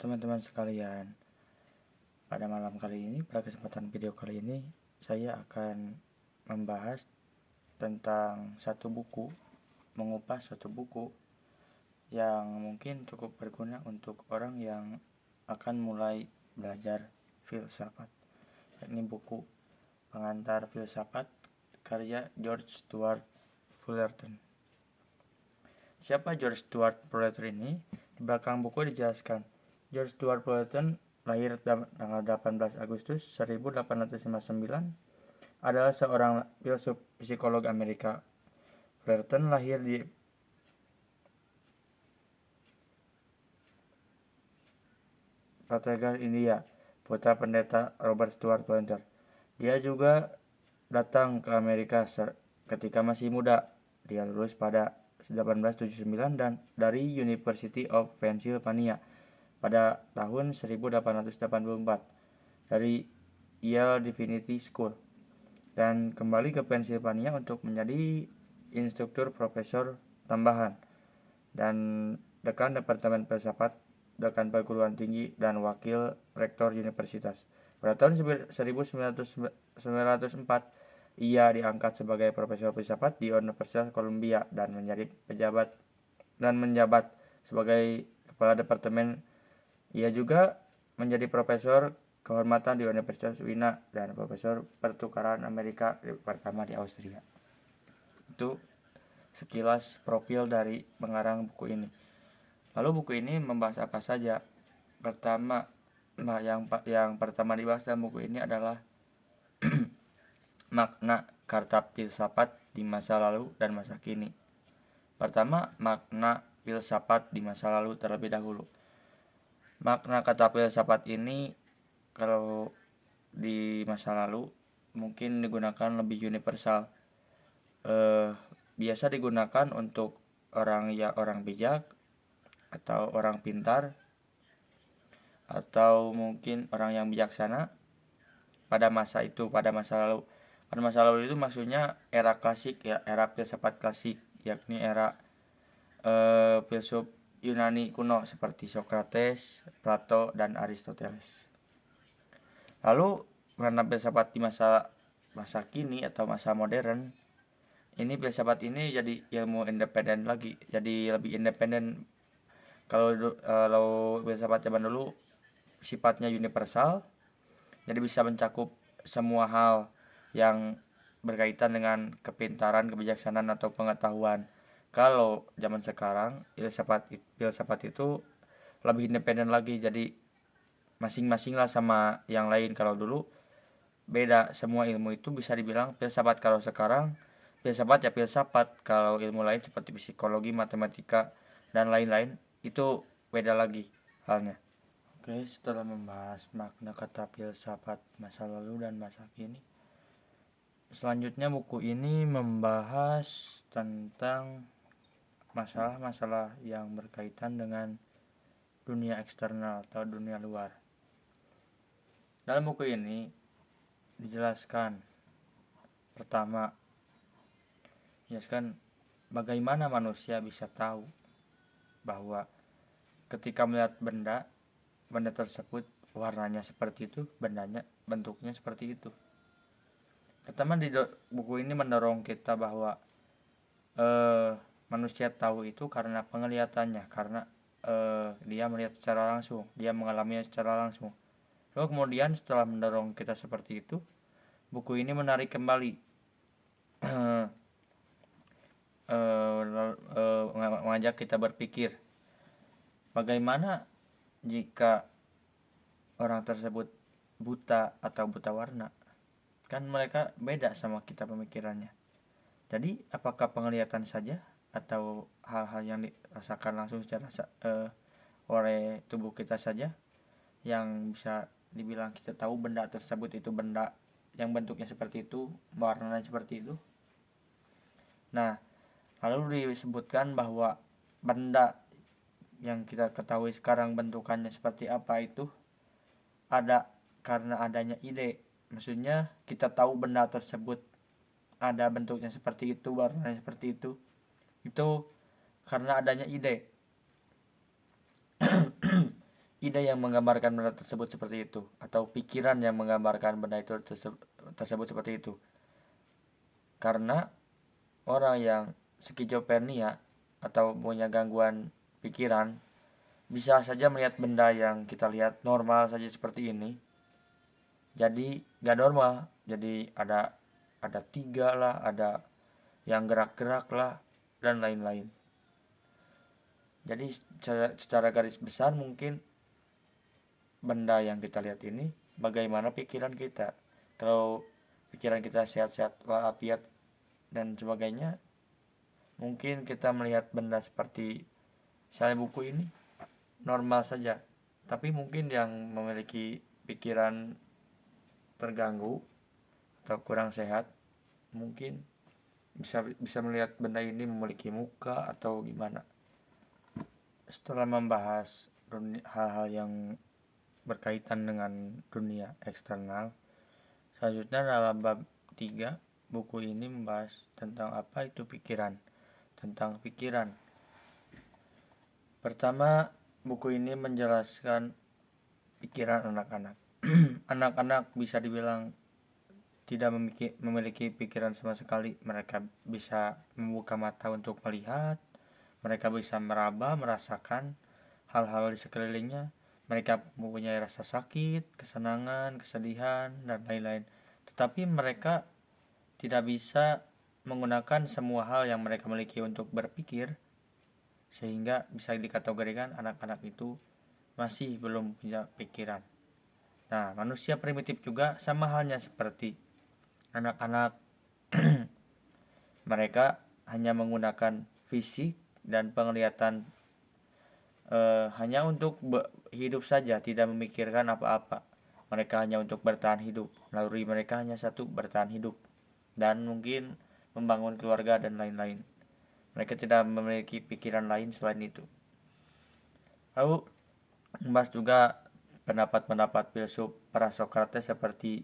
teman-teman sekalian, pada malam kali ini, pada kesempatan video kali ini, saya akan membahas tentang mengupas satu buku yang mungkin cukup berguna untuk orang yang akan mulai belajar filsafat. Ini buku Pengantar Filsafat karya George Stuart Fullerton. Siapa George Stuart Fullerton ini? Di belakang buku dijelaskan, George Stuart Fullerton lahir tanggal 18 Agustus 1859, adalah seorang filsuf psikolog Amerika. Fullerton lahir di Prategal, India, putra pendeta Robert Stuart Fullerton. Dia juga datang ke Amerika ketika masih muda. Dia lulus pada 1879 dan dari University of Pennsylvania pada tahun 1884 dari Yale Divinity School, dan kembali ke Pennsylvania untuk menjadi instruktur profesor tambahan dan dekan Departemen Filsafat, dekan perguruan tinggi, dan wakil rektor universitas. Pada tahun 1904, ia diangkat sebagai profesor filsafat di Universitas Columbia dan menjabat sebagai kepala departemen. Ia juga menjadi profesor kehormatan di Universitas Wina dan profesor pertukaran Amerika pertama di Austria. Itu sekilas profil dari pengarang buku ini. Lalu buku ini membahas apa saja? Yang pertama dibahas dalam buku ini adalah makna kata filsafat di masa lalu dan masa kini. Pertama, makna filsafat di masa lalu terlebih dahulu. Makna kata filsafat ini kalau di masa lalu mungkin digunakan lebih universal. Biasa digunakan untuk orang bijak atau orang pintar atau mungkin orang yang bijaksana pada masa lalu. Pada masa lalu itu maksudnya era klasik, ya, era filsafat klasik, yakni era filsuf Yunani kuno seperti Socrates, Plato, dan Aristoteles. Lalu makna filsafat di masa kini atau masa modern, ini filsafat ini jadi ilmu independen lagi, jadi lebih independen. Kalau filsafat zaman dulu sifatnya universal, jadi bisa mencakup semua hal yang berkaitan dengan kepintaran, kebijaksanaan, atau pengetahuan. Kalau zaman sekarang filsafat itu lebih independen lagi, jadi masing-masing lah sama yang lain. Kalau dulu beda, semua ilmu itu bisa dibilang filsafat. Kalau sekarang filsafat ya filsafat, kalau ilmu lain seperti psikologi, matematika, dan lain-lain itu beda lagi halnya. Oke, setelah membahas makna kata filsafat masa lalu dan masa kini, selanjutnya buku ini membahas tentang masalah-masalah yang berkaitan dengan dunia eksternal atau dunia luar. Dalam buku ini dijelaskan, pertama, bagaimana manusia bisa tahu bahwa ketika melihat benda tersebut warnanya seperti itu, bentuknya seperti itu. Pertama, di buku ini mendorong kita bahwa manusia tahu itu karena penglihatannya, karena dia melihat secara langsung, dia mengalaminya secara langsung. Lalu kemudian setelah mendorong kita seperti itu, buku ini menarik kembali mengajak kita berpikir, bagaimana jika orang tersebut buta atau buta warna? Kan mereka beda sama kita pemikirannya. Jadi apakah penglihatan saja atau hal-hal yang dirasakan langsung secara oleh tubuh kita saja yang bisa dibilang kita tahu benda tersebut itu benda yang bentuknya seperti itu, warnanya seperti itu? Nah, lalu disebutkan bahwa benda yang kita ketahui sekarang bentukannya seperti apa itu ada karena adanya ide. Maksudnya kita tahu benda tersebut ada bentuknya seperti itu, warnanya seperti itu karena adanya ide. ide yang menggambarkan benda tersebut seperti itu, atau pikiran yang menggambarkan benda itu tersebut seperti itu. Karena orang yang skizofrenia atau punya gangguan pikiran bisa saja melihat benda yang kita lihat normal saja seperti ini jadi gak normal, jadi ada tiga lah, ada yang gerak-gerak lah, dan lain-lain. Jadi secara garis besar mungkin benda yang kita lihat ini bagaimana pikiran kita. Kalau pikiran kita sehat-sehat walafiat dan sebagainya, mungkin kita melihat benda seperti misalnya buku ini normal saja. Tapi mungkin yang memiliki pikiran terganggu atau kurang sehat mungkin bisa melihat benda ini memiliki muka atau gimana. Setelah membahas hal-hal yang berkaitan dengan dunia eksternal, selanjutnya dalam bab 3 buku ini membahas tentang apa itu pikiran, tentang pikiran. Pertama, buku ini menjelaskan pikiran anak-anak. Anak-anak bisa dibilang tidak memiliki pikiran sama sekali. Mereka bisa membuka mata untuk melihat, mereka bisa meraba, merasakan hal-hal di sekelilingnya. Mereka mempunyai rasa sakit, kesenangan, kesedihan, dan lain-lain. Tetapi mereka tidak bisa menggunakan semua hal yang mereka miliki untuk berpikir, sehingga bisa dikategorikan anak-anak itu masih belum punya pikiran. Nah, manusia primitif juga sama halnya seperti anak-anak. Mereka hanya menggunakan fisik dan penglihatan hanya untuk hidup saja, tidak memikirkan apa-apa. Mereka hanya untuk bertahan hidup. Naluri mereka hanya satu, bertahan hidup. Dan mungkin membangun keluarga dan lain-lain. Mereka tidak memiliki pikiran lain selain itu. Lalu membahas juga pendapat-pendapat filsuf para Sokrates seperti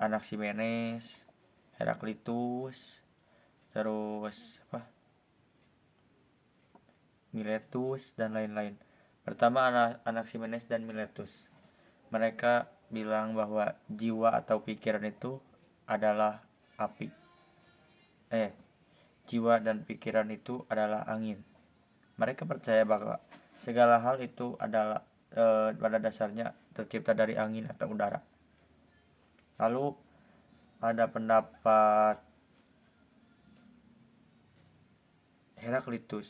Anaximenes, Heraklitus, terus Miletus dan lain-lain. Pertama Anaximenes dan Miletus. Mereka bilang bahwa jiwa atau pikiran itu adalah api. Jiwa dan pikiran itu adalah angin. Mereka percaya bahwa segala hal itu adalah pada dasarnya tercipta dari angin atau udara. Lalu ada pendapat Heraklitus.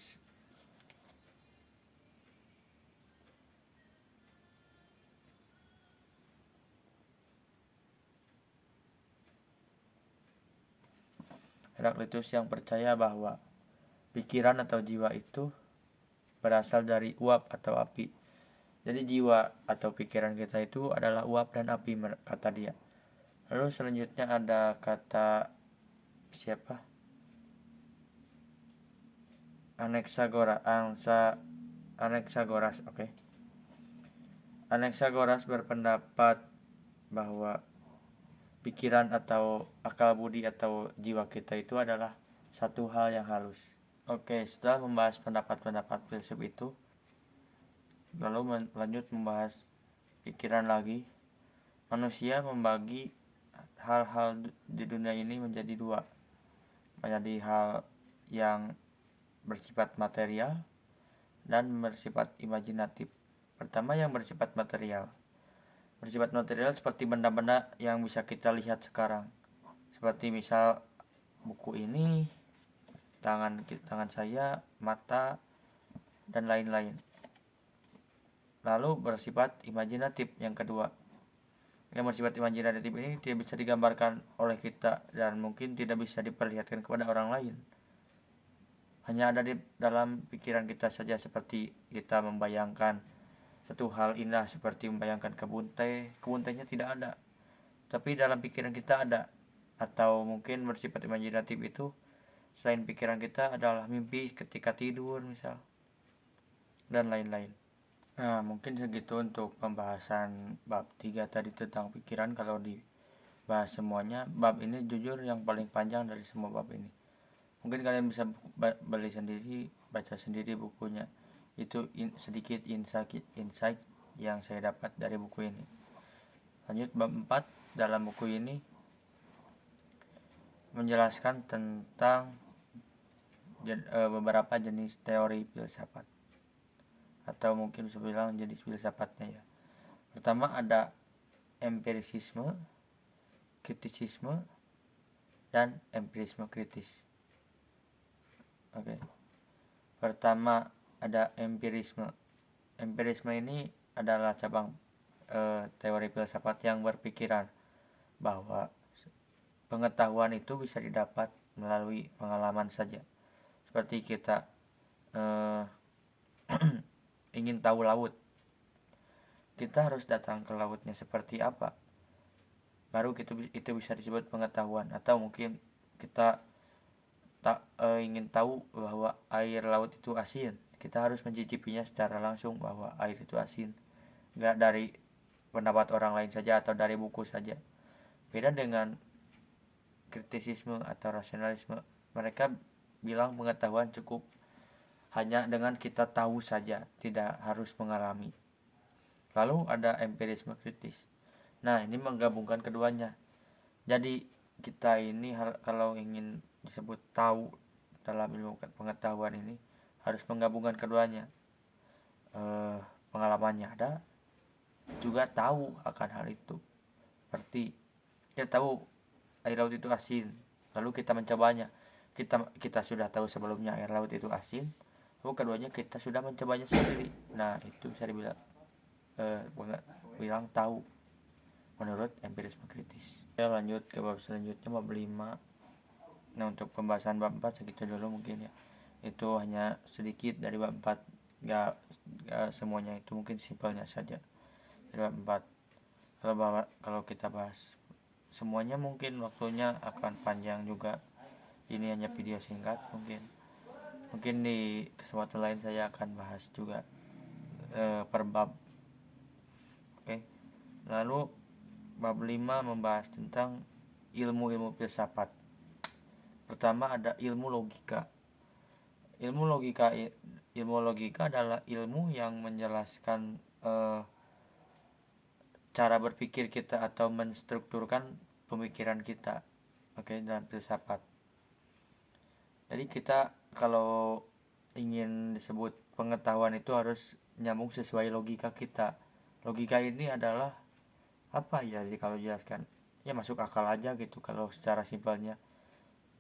Heraklitus yang percaya bahwa pikiran atau jiwa itu berasal dari uap atau api. Jadi jiwa atau pikiran kita itu adalah uap dan api, kata dia. Lalu selanjutnya ada kata siapa? Anaxagoras, oke. Anaxagoras berpendapat bahwa pikiran atau akal budi atau jiwa kita itu adalah satu hal yang halus. Oke, setelah membahas pendapat-pendapat filsuf itu, lalu lanjut membahas pikiran lagi. Manusia membagi hal-hal di dunia ini menjadi dua. Menjadi hal yang bersifat material dan bersifat imajinatif. Pertama yang bersifat material. Bersifat material seperti benda-benda yang bisa kita lihat sekarang. Seperti misal buku ini, tangan saya, mata, dan lain-lain. Lalu bersifat imajinatif yang kedua. Yang bersifat imajinatif ini tidak bisa digambarkan oleh kita dan mungkin tidak bisa diperlihatkan kepada orang lain. Hanya ada di dalam pikiran kita saja, seperti kita membayangkan satu hal indah seperti membayangkan kebun tehnya tidak ada, tapi dalam pikiran kita ada. Atau mungkin bersifat imajinatif itu selain pikiran kita adalah mimpi ketika tidur misal, dan lain-lain. Nah, mungkin segitu untuk pembahasan bab 3 tadi tentang pikiran. Kalau dibahas semuanya, bab ini jujur yang paling panjang dari semua bab ini. Mungkin kalian bisa beli sendiri, baca sendiri bukunya. Itu sedikit insight yang saya dapat dari buku ini. Lanjut bab 4. Dalam buku ini menjelaskan tentang beberapa jenis teori filsafat, atau mungkin bisa bilang jenis filsafatnya ya. Pertama ada empirisisme, kritisisme, dan empirisme kritis. Oke. Pertama ada empirisme. Empirisme ini adalah cabang teori filsafat yang berpikiran bahwa pengetahuan itu bisa didapat melalui pengalaman saja. Seperti kita ingin tahu laut, kita harus datang ke lautnya seperti apa, baru itu bisa disebut pengetahuan. Atau mungkin kita ingin tahu bahwa air laut itu asin, kita harus mencicipinya secara langsung bahwa air itu asin, nggak dari pendapat orang lain saja atau dari buku saja. Beda dengan kritisisme atau rasionalisme, mereka bilang pengetahuan cukup hanya dengan kita tahu saja, tidak harus mengalami. Lalu ada empirisme kritis. Nah, ini menggabungkan keduanya. Jadi kita ini kalau ingin disebut tahu dalam ilmu pengetahuan ini harus menggabungkan keduanya. Pengalamannya ada, juga tahu akan hal itu. Seperti kita tahu air laut itu asin, lalu kita mencobanya. Kita sudah tahu sebelumnya air laut itu asin, lalu keduanya kita sudah mencobanya sendiri. Nah, itu bisa dibilang bilang tahu menurut empirisme kritis. Kita lanjut ke bab selanjutnya, bab 5. Nah, untuk pembahasan bab 4 segitu dulu mungkin ya. Itu hanya sedikit dari bab 4, gak semuanya, itu mungkin simpelnya saja dari bab 4. Kalau kita bahas semuanya mungkin waktunya akan panjang juga. Ini hanya video singkat, mungkin di kesempatan lain saya akan bahas juga per bab. Oke. Lalu bab 5 membahas tentang ilmu-ilmu filsafat. Pertama ada ilmu logika. Ilmu logika adalah ilmu yang menjelaskan cara berpikir kita atau menstrukturkan pemikiran kita, dalam filsafat. Jadi kita kalau ingin disebut pengetahuan itu harus nyambung sesuai logika kita. Logika ini adalah apa ya, jadi kalau jelaskan ya masuk akal aja gitu kalau secara simpelnya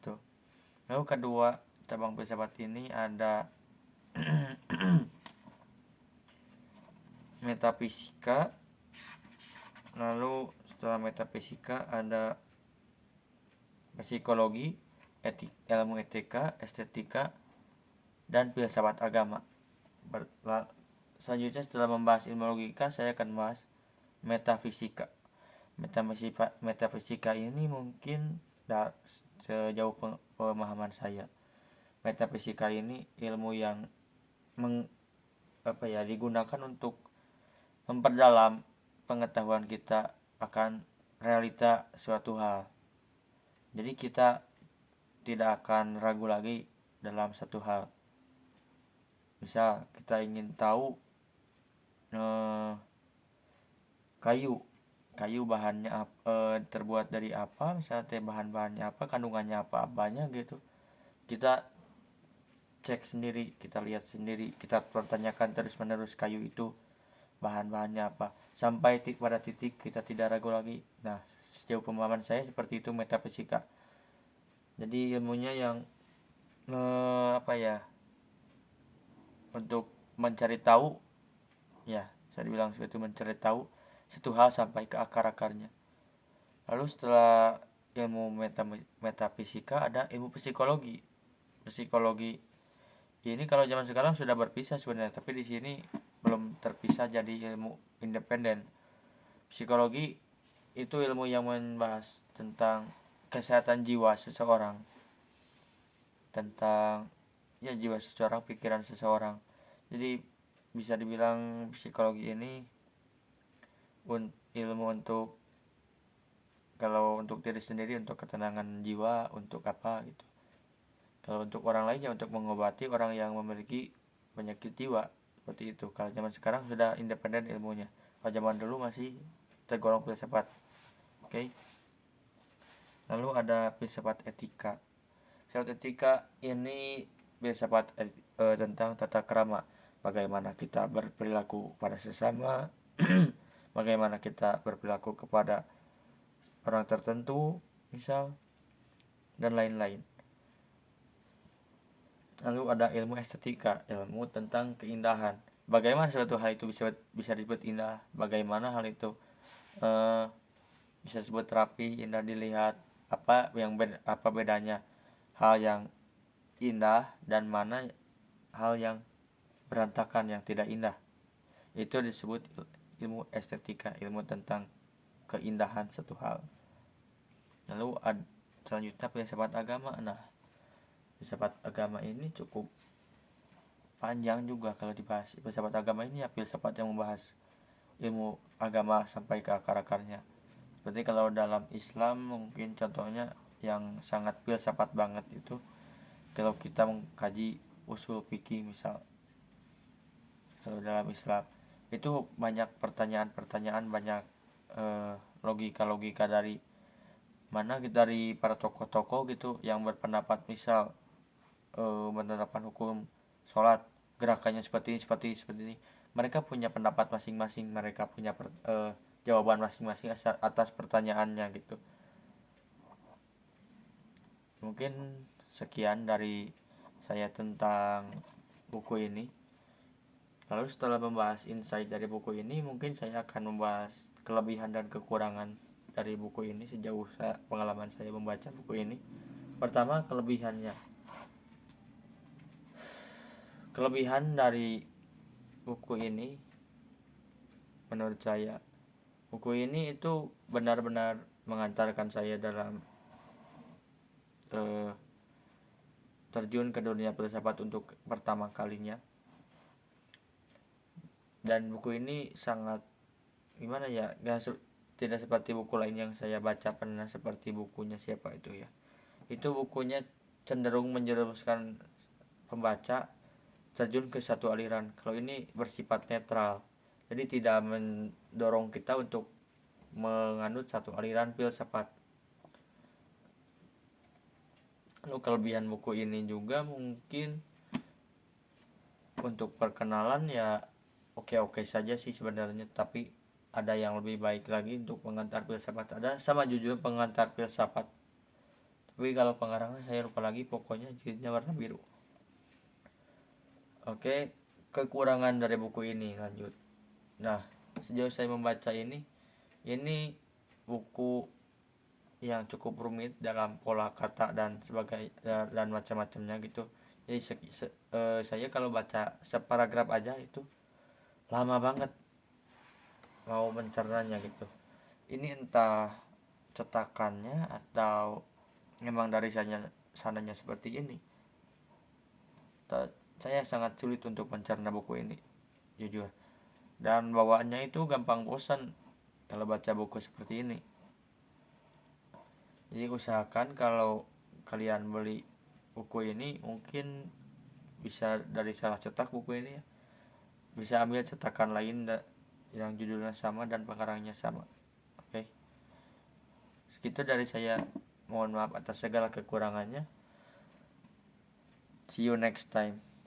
tuh. Lalu kedua cabang filsafat ini ada metafisika. Lalu setelah metafisika ada psikologi, ilmu etika, estetika, dan filsafat agama. Selanjutnya setelah membahas ilmu logika, saya akan bahas metafisika. Metafisika ini mungkin sejauh pemahaman saya, metafisika ini ilmu yang digunakan untuk memperdalam pengetahuan kita akan realita suatu hal. Jadi kita tidak akan ragu lagi dalam satu hal. Misal kita ingin tahu kayu bahannya terbuat dari apa, misalnya bahan-bahannya apa, kandungannya apa-apanya gitu. Kita cek sendiri, kita lihat sendiri, kita pertanyakan terus-menerus kayu itu bahan-bahannya apa, sampai pada titik kita tidak ragu lagi. Nah, sejauh pemahaman saya seperti itu metafisika. Jadi ilmunya yang untuk mencari tahu, ya saya bilang seperti itu, mencari tahu satu hal sampai ke akar-akarnya. Lalu setelah ilmu metafisika ada ilmu psikologi. Psikologi ini kalau zaman sekarang sudah berpisah sebenarnya, tapi di sini belum terpisah jadi ilmu independen. Psikologi itu ilmu yang membahas tentang kesehatan jiwa seseorang, tentang jiwa seseorang, pikiran seseorang. Jadi bisa dibilang psikologi ini ilmu untuk, kalau untuk diri sendiri untuk ketenangan jiwa, untuk apa gitu. Kalau untuk orang lainnya untuk mengobati orang yang memiliki penyakit jiwa. seperti itu. Kalau zaman sekarang sudah independen ilmunya, kalau zaman dulu masih tergolong filsafat. Oke. Lalu ada filsafat etika. Filsafat etika ini filsafat tentang tata krama, bagaimana kita berperilaku pada sesama, bagaimana kita berperilaku kepada orang tertentu, misal, dan lain-lain. Lalu ada ilmu estetika, ilmu tentang keindahan. Bagaimana suatu hal itu bisa disebut indah? Bagaimana hal itu bisa disebut rapi, indah dilihat? Apa bedanya hal yang indah dan mana hal yang berantakan, yang tidak indah? Itu disebut ilmu estetika, ilmu tentang keindahan suatu hal. Lalu selanjutnya filsafat agama. Nah, filsafat agama ini cukup panjang juga kalau dibahas. Filsafat agama ini ya filsafat yang membahas ilmu agama sampai ke akar-akarnya. Seperti kalau dalam Islam mungkin contohnya yang sangat filsafat banget itu kalau kita mengkaji usul fikih misal. Kalau dalam Islam itu banyak pertanyaan-pertanyaan, banyak logika-logika dari dari para tokoh-tokoh gitu yang berpendapat misal penerapan hukum sholat gerakannya seperti ini. Mereka punya pendapat masing-masing, mereka punya jawaban masing-masing atas pertanyaannya gitu. Mungkin sekian dari saya tentang buku ini. Lalu setelah membahas insight dari buku ini, mungkin saya akan membahas kelebihan dan kekurangan dari buku ini sejauh pengalaman saya membaca buku ini. Pertama, kelebihan dari buku ini menurut saya, buku ini itu benar-benar mengantarkan saya dalam terjun ke dunia filsafat untuk pertama kalinya. Dan buku ini sangat gimana ya, tidak seperti buku lain yang saya baca pernah, seperti bukunya siapa itu ya, itu bukunya cenderung menjerumuskan pembaca terjun ke satu aliran. Kalau ini bersifat netral, jadi tidak mendorong kita untuk menganut satu aliran filsafat. Lalu kelebihan buku ini juga mungkin untuk perkenalan ya oke-oke saja sih sebenarnya, tapi ada yang lebih baik lagi untuk pengantar filsafat. Ada sama judul pengantar filsafat, tapi kalau pengarangnya saya lupa lagi, pokoknya jilidnya warna biru. Oke, kekurangan dari buku ini lanjut. Nah, sejauh saya membaca ini buku yang cukup rumit dalam pola kata dan macam-macamnya gitu. Jadi saya kalau baca separagraf aja itu lama banget mau mencernanya gitu. Ini entah cetakannya atau memang dari sananya seperti ini. Saya sangat sulit untuk mencerna buku ini, jujur. Dan bawaannya itu gampang bosan kalau baca buku seperti ini. Jadi usahakan kalau kalian beli buku ini, mungkin bisa dari salah cetak buku ini ya. Bisa ambil cetakan lain yang judulnya sama dan pengarangnya sama. Oke. Segitu dari saya. Mohon maaf atas segala kekurangannya. See you next time.